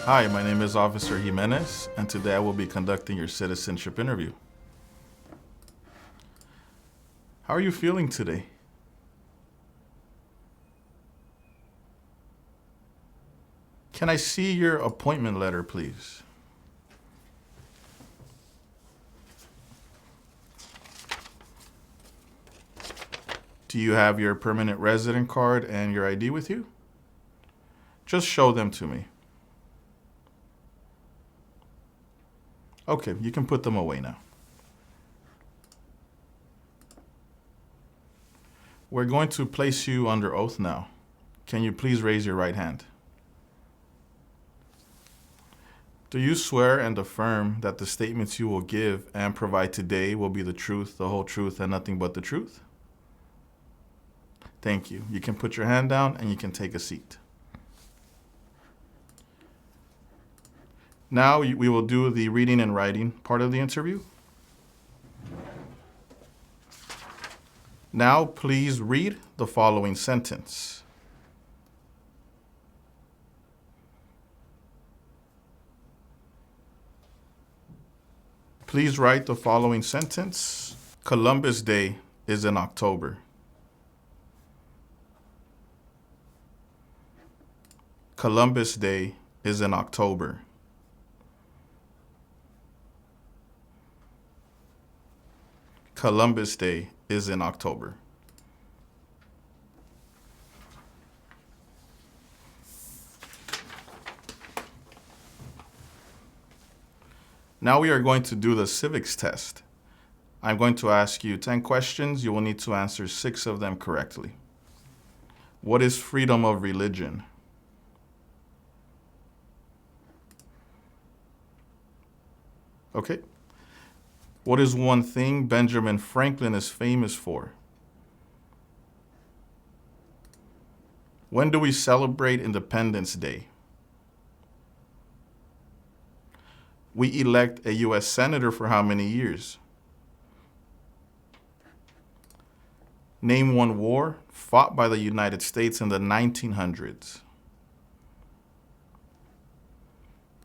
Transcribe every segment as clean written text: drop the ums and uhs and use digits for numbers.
Hi, my name is Officer Jimenez, and today I will be conducting your citizenship interview. How are you feeling today? Can I see your appointment letter, please? Do you have your permanent resident card and your ID with you? Just show them to me. Okay, you can put them away now. We're going to place you under oath now. Can you please raise your right hand? Do you swear and affirm that the statements you will give and provide today will be the truth, the whole truth, and nothing but the truth? Thank you. You can put your hand down and you can take a seat. Now we will do the reading and writing part of the interview. Now please read the following sentence. Please write the following sentence. Columbus Day is in October. Columbus Day is in October. Columbus Day is in October. Now we are going to do the civics test. I'm going to ask you 10 questions. You will need to answer 6 of them correctly. What is freedom of religion? Okay. What is one thing Benjamin Franklin is famous for? When do we celebrate Independence Day? We elect a U.S. Senator for how many years? Name one war fought by the United States in the 1900s.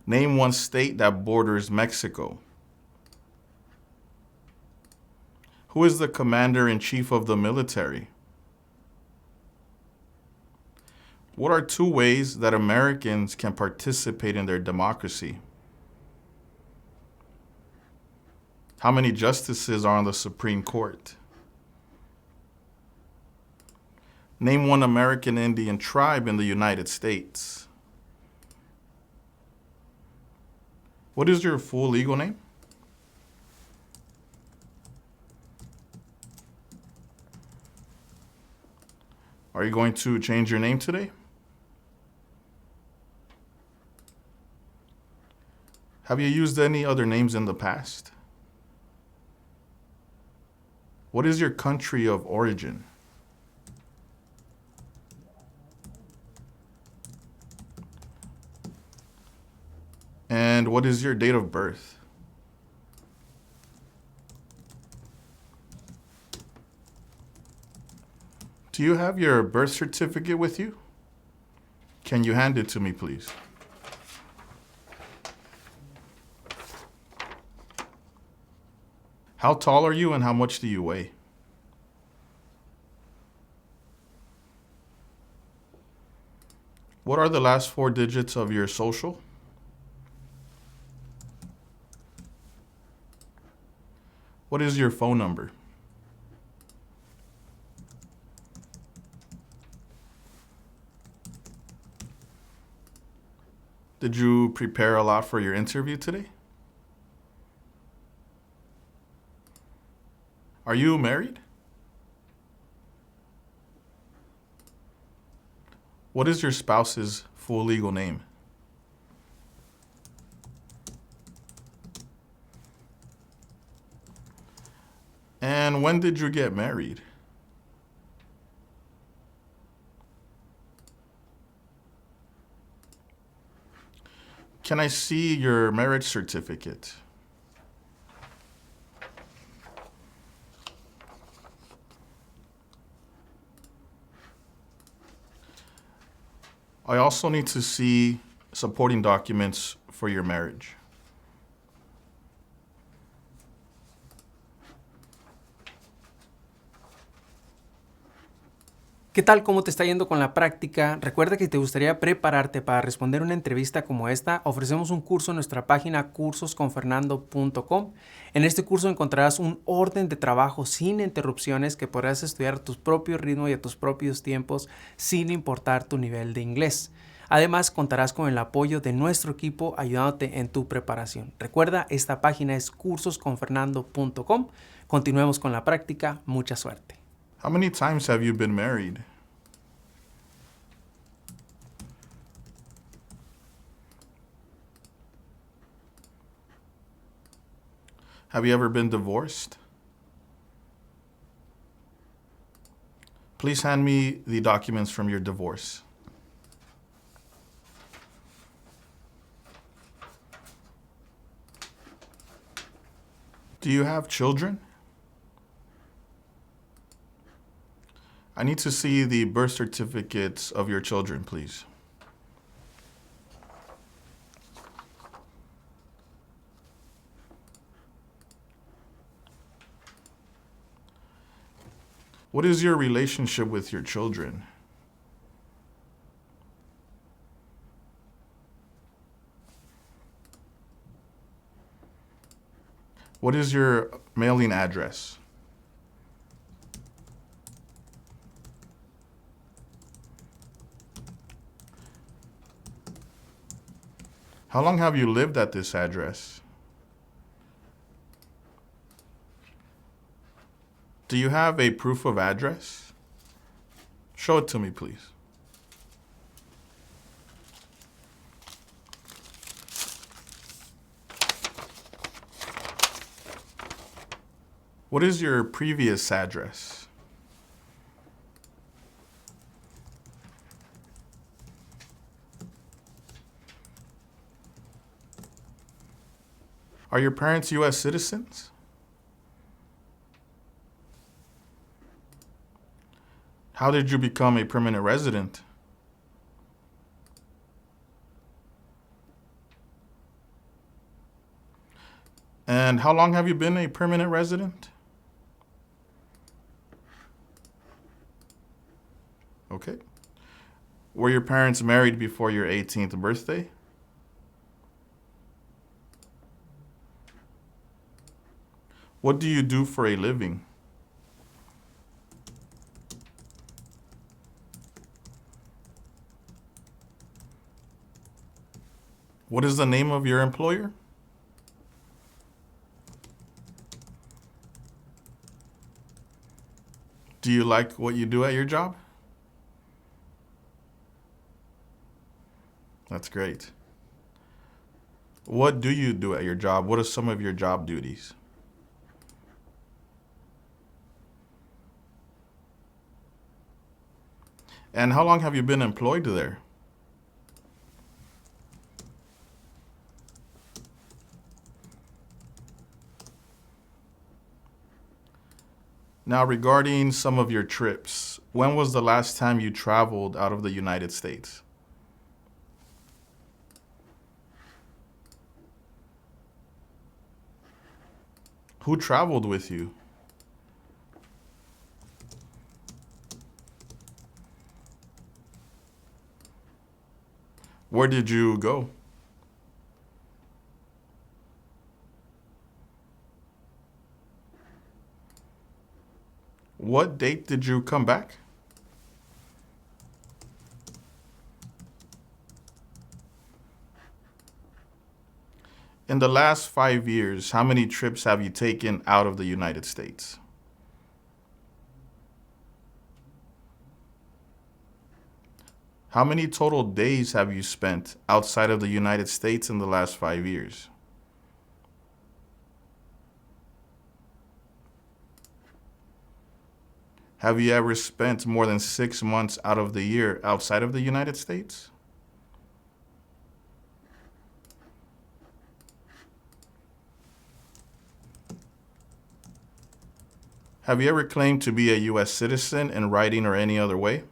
Name one state that borders Mexico. Who is the commander-in-chief of the military? What are 2 ways that Americans can participate in their democracy? How many justices are on the Supreme Court? Name one American Indian tribe in the United States. What is your full legal name? Are you going to change your name today? Have you used any other names in the past? What is your country of origin? And what is your date of birth? Do you have your birth certificate with you? Can you hand it to me, please? How tall are you and how much do you weigh? What are the last 4 digits of your social? What is your phone number? Did you prepare a lot for your interview today? Are you married? What is your spouse's full legal name? And when did you get married? Can I see your marriage certificate? I also need to see supporting documents for your marriage. ¿Qué tal? ¿Cómo te está yendo con la práctica? Recuerda que si te gustaría prepararte para responder una entrevista como esta, ofrecemos un curso en nuestra página cursosconfernando.com. En este curso encontrarás un orden de trabajo sin interrupciones que podrás estudiar a tu propio ritmo y a tus propios tiempos sin importar tu nivel de inglés. Además, contarás con el apoyo de nuestro equipo ayudándote en tu preparación. Recuerda, esta página es cursosconfernando.com. Continuemos con la práctica. Mucha suerte. How many times have you been married? Have you ever been divorced? Please hand me the documents from your divorce. Do you have children? I need to see the birth certificates of your children, please. What is your relationship with your children? What is your mailing address? How long have you lived at this address? Do you have a proof of address? Show it to me, please. What is your previous address? Are your parents U.S. citizens? How did you become a permanent resident? And how long have you been a permanent resident? Okay. Were your parents married before your 18th birthday? What do you do for a living? What is the name of your employer? Do you like what you do at your job? That's great. What do you do at your job? What are some of your job duties? And how long have you been employed there? Now, regarding some of your trips, when was the last time you traveled out of the United States? Who traveled with you? Where did you go? What date did you come back? In the last 5 years, how many trips have you taken out of the United States? How many total days have you spent outside of the United States in the last 5 years? Have you ever spent more than 6 months out of the year outside of the United States? Have you ever claimed to be a U.S. citizen in writing or any other way?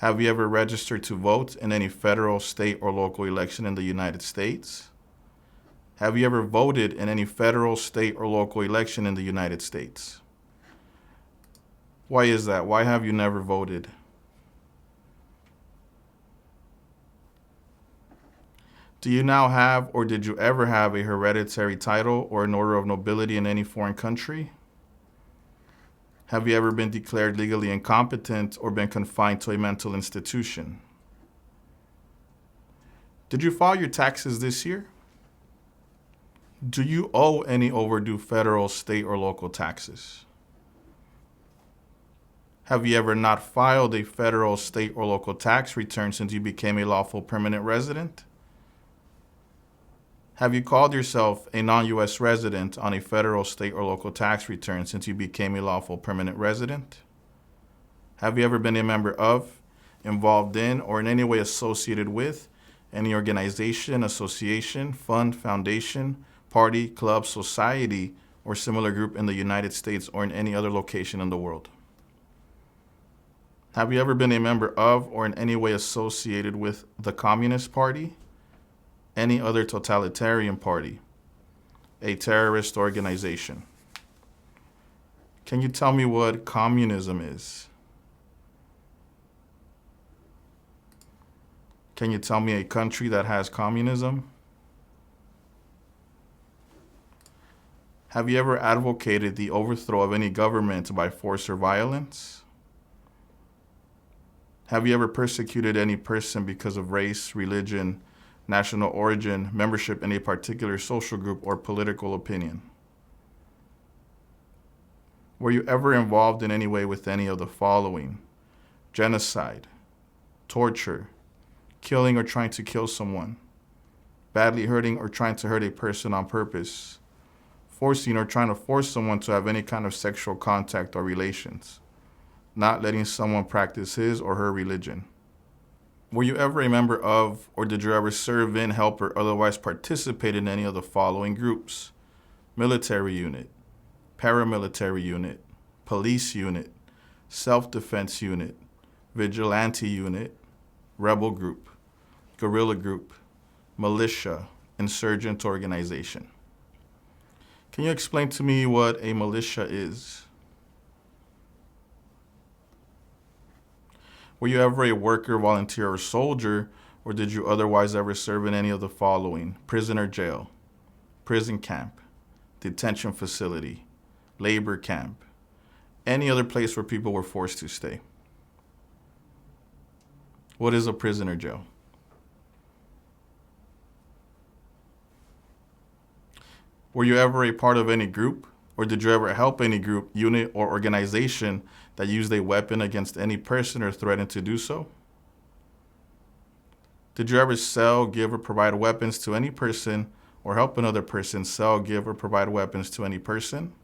Have you ever registered to vote in any federal, state, or local election in the United States? Have you ever voted in any federal, state, or local election in the United States? Why is that? Why have you never voted? Do you now have, or did you ever have, a hereditary title or an order of nobility in any foreign country? Have you ever been declared legally incompetent or been confined to a mental institution? Did you file your taxes this year? Do you owe any overdue federal, state, or local taxes? Have you ever not filed a federal, state, or local tax return since you became a lawful permanent resident? Have you called yourself a non-U.S. resident on a federal, state, or local tax return since you became a lawful permanent resident? Have you ever been a member of, involved in, or in any way associated with any organization, association, fund, foundation, party, club, society, or similar group in the United States or in any other location in the world? Have you ever been a member of or in any way associated with the Communist Party, any other totalitarian party, a terrorist organization? Can you tell me what communism is? Can you tell me a country that has communism? Have you ever advocated the overthrow of any government by force or violence? Have you ever persecuted any person because of race, religion, national origin, membership in a particular social group, or political opinion? Were you ever involved in any way with any of the following: genocide, torture, killing or trying to kill someone, badly hurting or trying to hurt a person on purpose, forcing or trying to force someone to have any kind of sexual contact or relations, not letting someone practice his or her religion? Were you ever a member of, or did you ever serve in, help, or otherwise participate in any of the following groups: military unit, paramilitary unit, police unit, self-defense unit, vigilante unit, rebel group, guerrilla group, militia, insurgent organization? Can you explain to me what a militia is? Were you ever a worker, volunteer, or soldier, or did you otherwise ever serve in any of the following: prison or jail, prison camp, detention facility, labor camp, any other place where people were forced to stay? What is a prison or jail? Were you ever a part of any group, or did you ever help any group, unit, or organization that used a weapon against any person or threatened to do so? Did you ever sell, give, or provide weapons to any person, or help another person sell, give, or provide weapons to any person?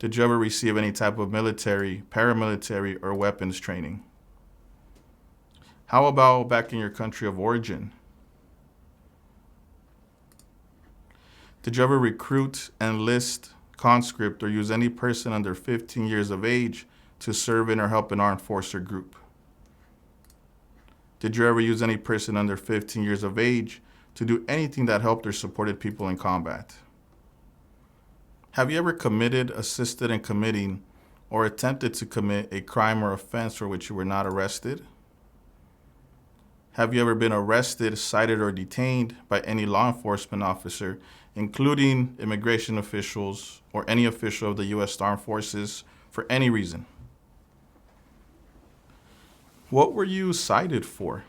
Did you ever receive any type of military, paramilitary, or weapons training? How about back in your country of origin? Did you ever recruit, enlist, conscript, or use any person under 15 years of age to serve in or help an armed force or group? Did you ever use any person under 15 years of age to do anything that helped or supported people in combat? Have you ever committed, assisted in committing, or attempted to commit a crime or offense for which you were not arrested? Have you ever been arrested, cited, or detained by any law enforcement officer, including immigration officials or any official of the U.S. Armed Forces, for any reason? What were you cited for?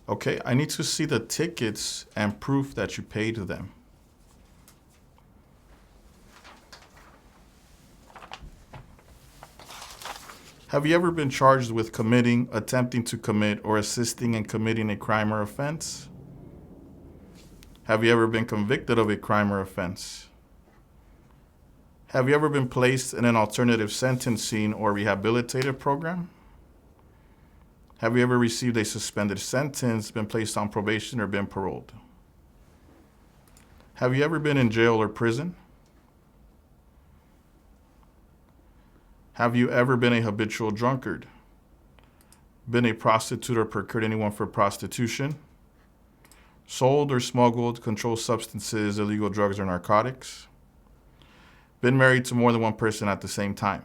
Okay, I need to see the tickets and proof that you paid them. Have you ever been charged with committing, attempting to commit, or assisting in committing a crime or offense? Have you ever been convicted of a crime or offense? Have you ever been placed in an alternative sentencing or rehabilitative program? Have you ever received a suspended sentence, been placed on probation, or been paroled? Have you ever been in jail or prison? Have you ever been a habitual drunkard? Been a prostitute or procured anyone for prostitution? Sold or smuggled controlled substances, illegal drugs, or narcotics? Been married to more than one person at the same time?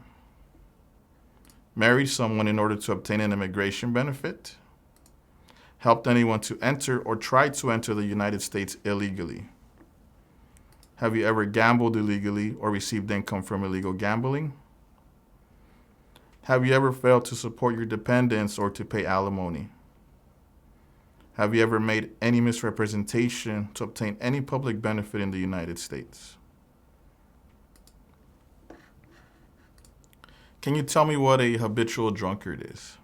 Married someone in order to obtain an immigration benefit? Helped anyone to enter or tried to enter the United States illegally? Have you ever gambled illegally or received income from illegal gambling? Have you ever failed to support your dependents or to pay alimony? Have you ever made any misrepresentation to obtain any public benefit in the United States? Can you tell me what a habitual drunkard is?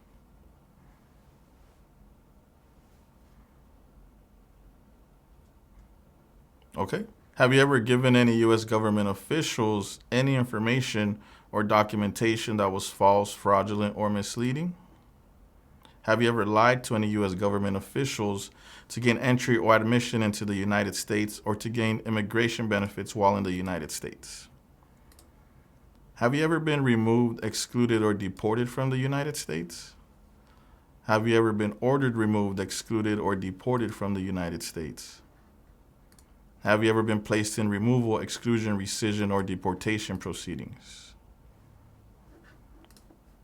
Okay. Have you ever given any U.S. government officials any information or documentation that was false, fraudulent, or misleading? Have you ever lied to any U.S. government officials to gain entry or admission into the United States or to gain immigration benefits while in the United States? Have you ever been removed, excluded, or deported from the United States? Have you ever been ordered removed, excluded, or deported from the United States? Have you ever been placed in removal, exclusion, rescission, or deportation proceedings?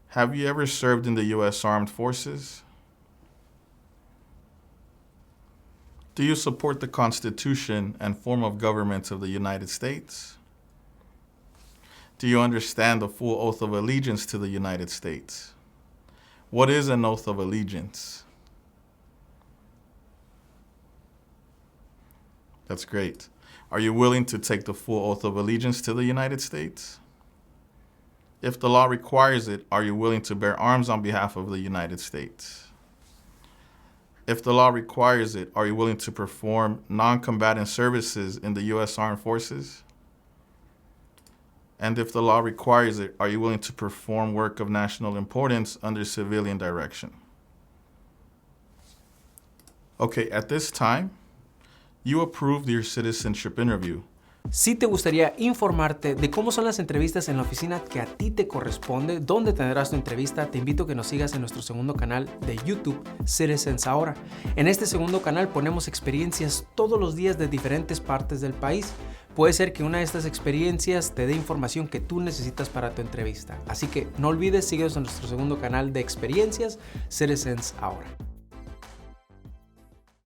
Have you ever served in the U.S. Armed Forces? Do you support the Constitution and form of government of the United States? Do you understand the full oath of allegiance to the United States? What is an oath of allegiance? That's great. Are you willing to take the full oath of allegiance to the United States? If the law requires it, are you willing to bear arms on behalf of the United States? If the law requires it, are you willing to perform non-combatant services in the U.S. Armed Forces? And if the law requires it, are you willing to perform work of national importance under civilian direction? Okay, at this time, you approved your citizenship interview. Si te gustaría informarte de cómo son las entrevistas en la oficina que a ti te corresponde, dónde tendrás tu entrevista, te invito a que nos sigas en nuestro segundo canal de YouTube, Citizens Ahora. En este segundo canal ponemos experiencias todos los días de diferentes partes del país. Puede ser que una de estas experiencias te dé información que tú necesitas para tu entrevista. Así que no olvides, síguenos en nuestro segundo canal de experiencias, Citizens Ahora.